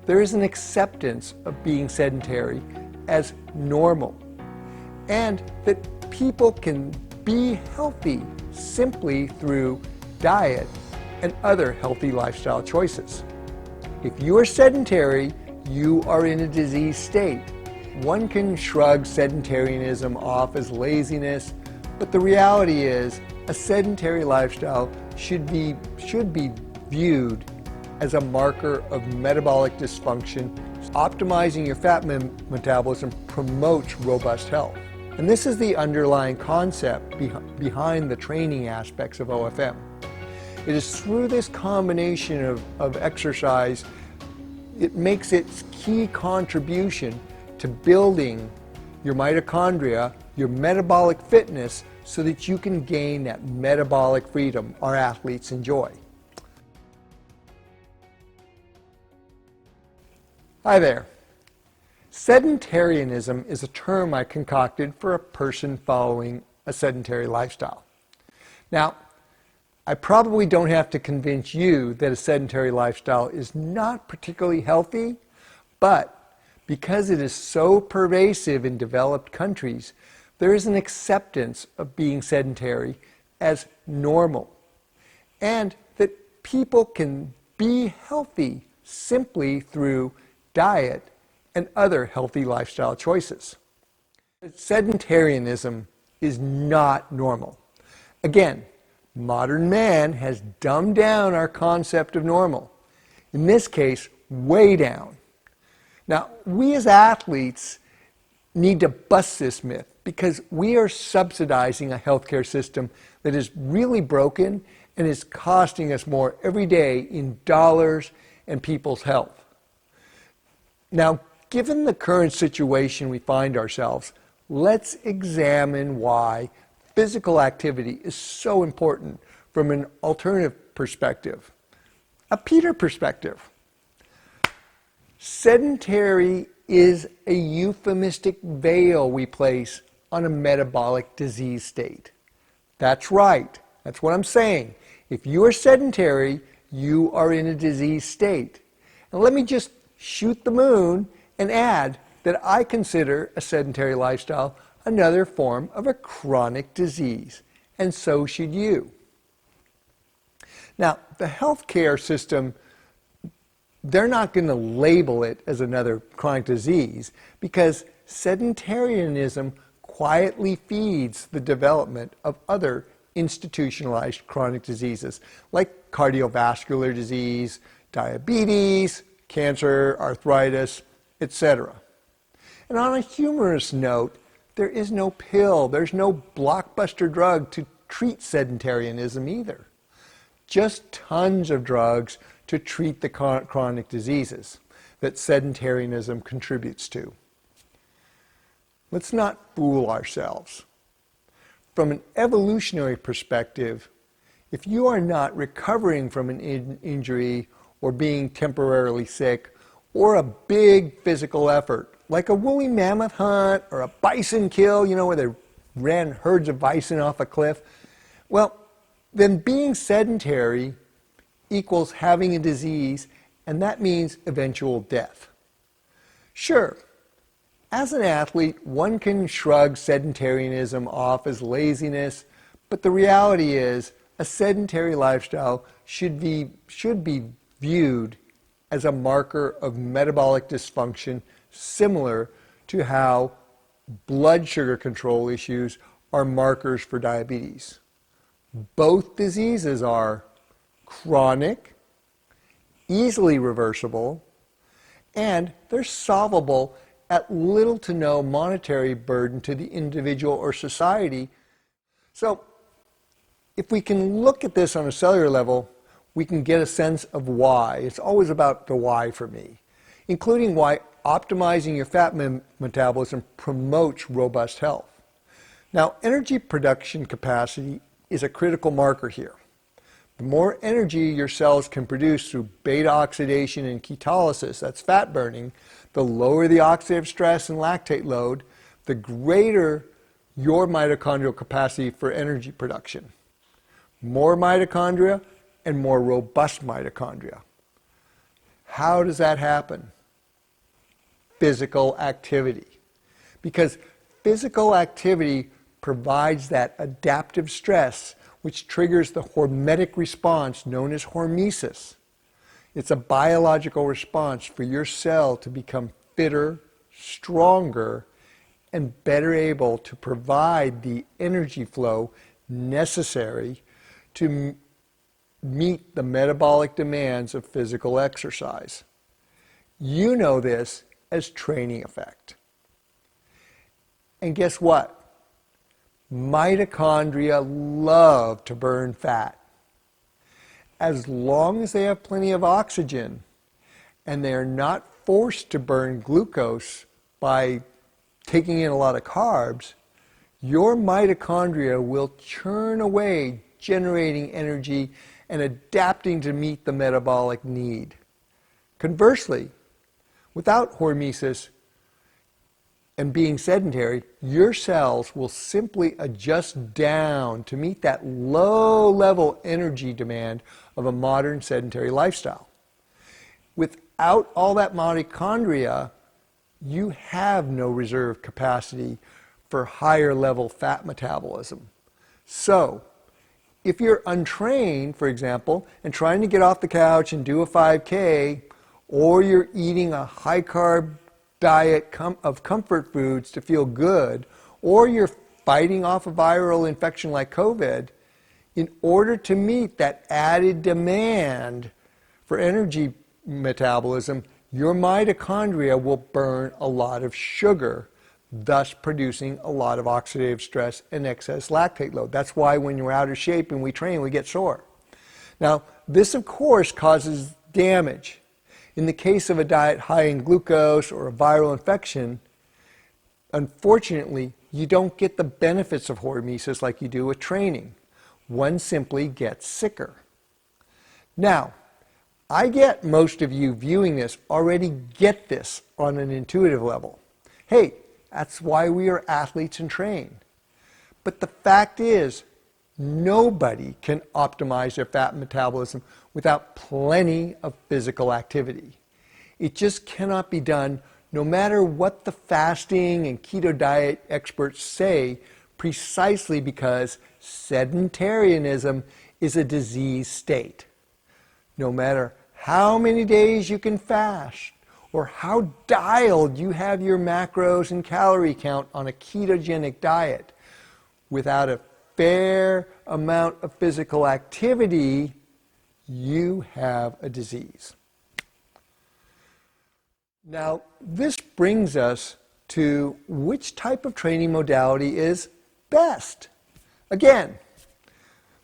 there is an acceptance of being sedentary as normal, and that people can be healthy simply through diet and other healthy lifestyle choices. If you are sedentary, you are in a disease state. One can shrug sedentarianism off as laziness, but the reality is a sedentary lifestyle should be viewed as a marker of metabolic dysfunction. Optimizing your fat metabolism promotes robust health. And this is the underlying concept behind the training aspects of OFM. It is through this combination of exercise, it makes its key contribution to building your mitochondria, your metabolic fitness, so that you can gain that metabolic freedom our athletes enjoy. Hi there. Sedentarianism is a term I concocted for a person following a sedentary lifestyle. Now, I probably don't have to convince you that a sedentary lifestyle is not particularly healthy, but because it is so pervasive in developed countries, there is an acceptance of being sedentary as normal, and that people can be healthy simply through diet and other healthy lifestyle choices. Sedentarianism is not normal. Again, modern man has dumbed down our concept of normal. In this case, way down. Now, we as athletes need to bust this myth because we are subsidizing a healthcare system that is really broken and is costing us more every day in dollars and people's health. Now, given the current situation we find ourselves, let's examine why physical activity is so important from an alternative perspective, a Peter perspective. Sedentary is a euphemistic veil we place on a metabolic disease state. That's right. That's what I'm saying. If you are sedentary, you are in a disease state. And let me just shoot the moon and add that I consider a sedentary lifestyle another form of a chronic disease, and so should you. Now, the healthcare system, they're not going to label it as another chronic disease because sedentarianism quietly feeds the development of other institutionalized chronic diseases like cardiovascular disease, diabetes, cancer, arthritis, etc. And on a humorous note, there is no pill, there's no blockbuster drug to treat sedentarianism either. Just tons of drugs to treat the chronic diseases that sedentarianism contributes to. Let's not fool ourselves. From an evolutionary perspective, if you are not recovering from an injury or being temporarily sick or a big physical effort, like a woolly mammoth hunt or a bison kill, where they ran herds of bison off a cliff, well, then being sedentary equals having a disease, and that means eventual death. Sure, as an athlete, one can shrug sedentarianism off as laziness, but the reality is a sedentary lifestyle should be viewed as a marker of metabolic dysfunction, similar to how blood sugar control issues are markers for diabetes. Both diseases are chronic, easily reversible, and they're solvable at little to no monetary burden to the individual or society. So, if we can look at this on a cellular level, we can get a sense of why. It's always about the why for me, including why optimizing your fat metabolism promotes robust health. Now, energy production capacity is a critical marker here. The more energy your cells can produce through beta oxidation and ketolysis, that's fat burning, the lower the oxidative stress and lactate load, the greater your mitochondrial capacity for energy production. More mitochondria and more robust mitochondria. How does that happen? Physical activity. Because physical activity provides that adaptive stress which triggers the hormetic response known as hormesis. It's a biological response for your cell to become fitter, stronger, and better able to provide the energy flow necessary to meet the metabolic demands of physical exercise. You know this as training effect. And guess what? Mitochondria love to burn fat. As long as they have plenty of oxygen and they are not forced to burn glucose by taking in a lot of carbs, your mitochondria will churn away, generating energy and adapting to meet the metabolic need. Conversely, without hormesis and being sedentary, your cells will simply adjust down to meet that low-level energy demand of a modern sedentary lifestyle. Without all that mitochondria, you have no reserve capacity for higher-level fat metabolism. So, if you're untrained, for example, and trying to get off the couch and do a 5K, or you're eating a high-carb diet of comfort foods to feel good, or you're fighting off a viral infection like COVID, in order to meet that added demand for energy metabolism, your mitochondria will burn a lot of sugar, thus producing a lot of oxidative stress and excess lactate load. That's why when you're out of shape and we train, we get sore. Now, this of course causes damage. In the case of a diet high in glucose or a viral infection, unfortunately, you don't get the benefits of hormesis like you do with training. One simply gets sicker. Now, I get most of you viewing this already get this on an intuitive level. Hey, that's why we are athletes and train. But the fact is, nobody can optimize their fat metabolism without plenty of physical activity. It just cannot be done no matter what the fasting and keto diet experts say, precisely because sedentarianism is a disease state. No matter how many days you can fast, or how dialed you have your macros and calorie count on a ketogenic diet, without a fair amount of physical activity, you have a disease. Now, this brings us to which type of training modality is best. Again,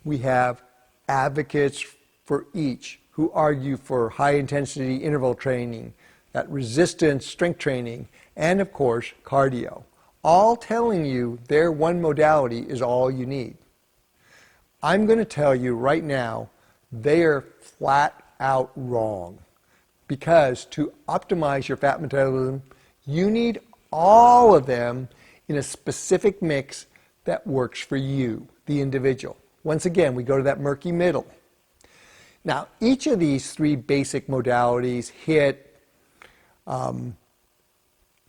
we have advocates for each who argue for high-intensity interval training, that resistance strength training, and of course, cardio, all telling you their one modality is all you need. I'm going to tell you right now, they are flat out wrong. Because to optimize your fat metabolism, you need all of them in a specific mix that works for you, the individual. Once again, we go to that murky middle. Now, each of these three basic modalities, HIIT,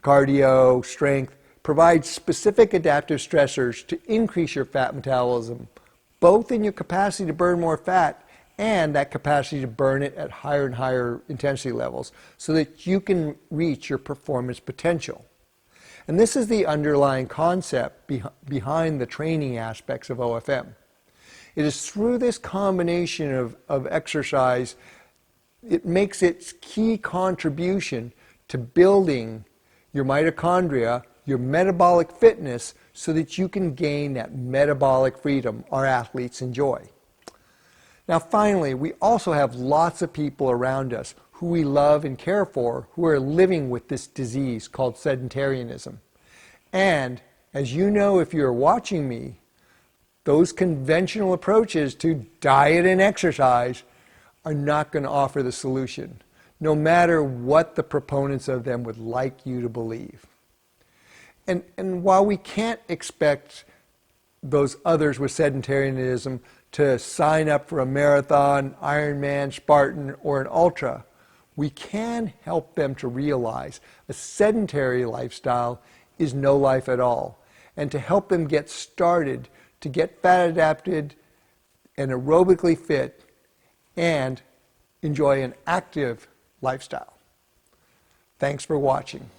cardio, strength, provide specific adaptive stressors to increase your fat metabolism, both in your capacity to burn more fat and that capacity to burn it at higher and higher intensity levels so that you can reach your performance potential. And this is the underlying concept behind the training aspects of OFM. It is through this combination of exercise, it makes its key contribution to building your mitochondria, your metabolic fitness, so that you can gain that metabolic freedom our athletes enjoy. Now finally, we also have lots of people around us who we love and care for who are living with this disease called sedentarianism. And as you know, if you're watching me, those conventional approaches to diet and exercise are not going to offer the solution, no matter what the proponents of them would like you to believe. And while we can't expect those others with sedentarianism to sign up for a marathon, Ironman, Spartan, or an ultra, we can help them to realize a sedentary lifestyle is no life at all, and to help them get started to get fat adapted and aerobically fit and enjoy an active lifestyle. Thanks for watching.